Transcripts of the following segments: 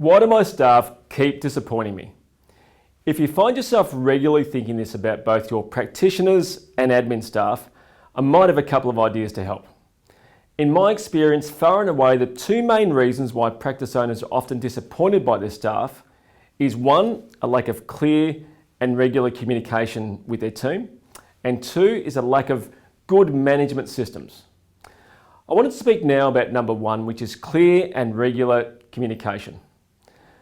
Why do my staff keep disappointing me? If you find yourself regularly thinking this about both your practitioners and admin staff, I might have a couple of ideas to help. In my experience, far and away, the two main reasons why practice owners are often disappointed by their staff is one, a lack of clear and regular communication with their team, and two is a lack of good management systems. I wanted to speak now about number one, which is clear and regular communication.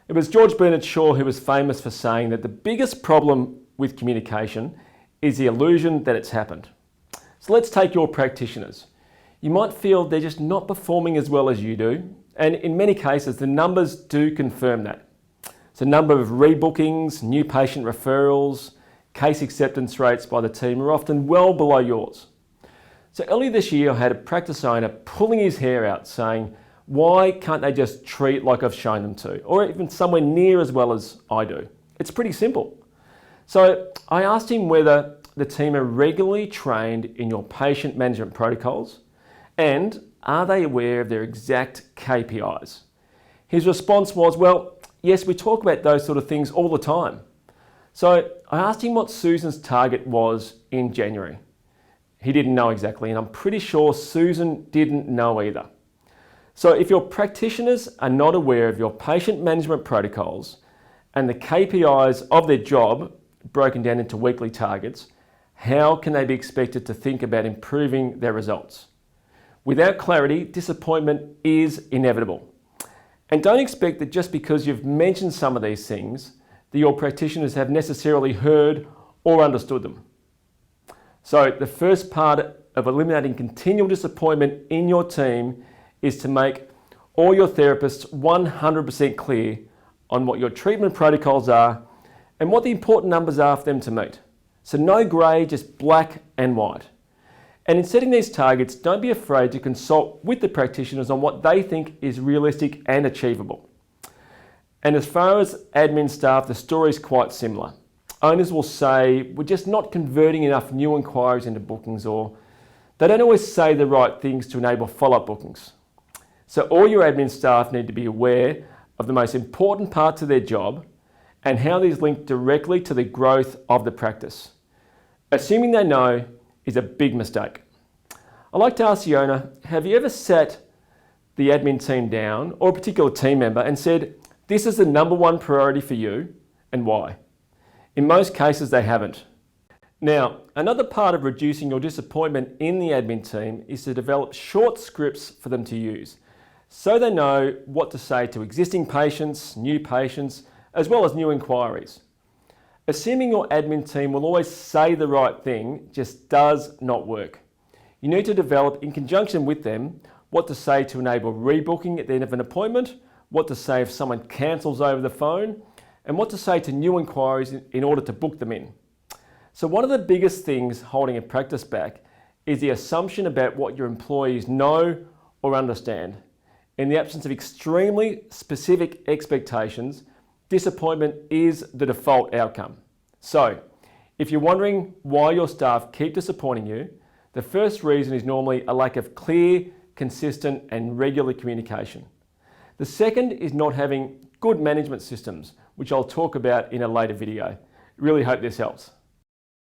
It was George Bernard Shaw who was famous for saying that the biggest problem with communication is the illusion that it's happened. So let's take your practitioners. You might feel they're just not performing as well as you do, and in many cases the numbers do confirm that. So number of rebookings, new patient referrals, case acceptance rates by the team are often well below yours. So earlier this year I had a practice owner pulling his hair out saying, why can't they just treat like I've shown them to, or even somewhere near as well as I do? It's pretty simple. So I asked him whether the team are regularly trained in your patient management protocols and are they aware of their exact KPIs? His response was, well, yes, we talk about those sort of things all the time. So I asked him what Susan's target was in January. He didn't know exactly, and I'm pretty sure Susan didn't know either. So if your practitioners are not aware of your patient management protocols and the KPIs of their job broken down into weekly targets, how can they be expected to think about improving their results? Without clarity, disappointment is inevitable. And don't expect that just because you've mentioned some of these things, that your practitioners have necessarily heard or understood them. So the first part of eliminating continual disappointment in your team is to make all your therapists 100% clear on what your treatment protocols are and what the important numbers are for them to meet. So no grey, just black and white. And in setting these targets, don't be afraid to consult with the practitioners on what they think is realistic and achievable. And as far as admin staff, the story is quite similar. Owners will say, we're just not converting enough new inquiries into bookings, or they don't always say the right things to enable follow-up bookings. So all your admin staff need to be aware of the most important parts of their job and how these link directly to the growth of the practice. Assuming they know is a big mistake. I'd like to ask the owner, have you ever sat the admin team down or a particular team member and said, this is the number one priority for you and why? In most cases, they haven't. Now, another part of reducing your disappointment in the admin team is to develop short scripts for them to use, so they know what to say to existing patients, new patients, as well as new inquiries. Assuming your admin team will always say the right thing just does not work. You need to develop, in conjunction with them, what to say to enable rebooking at the end of an appointment, what to say if someone cancels over the phone, and what to say to new inquiries in order to book them in. So one of the biggest things holding a practice back is the assumption about what your employees know or understand. In the absence of extremely specific expectations, disappointment is the default outcome. So, if you're wondering why your staff keep disappointing you, the first reason is normally a lack of clear, consistent, and regular communication. The second is not having good management systems, which I'll talk about in a later video. Really hope this helps.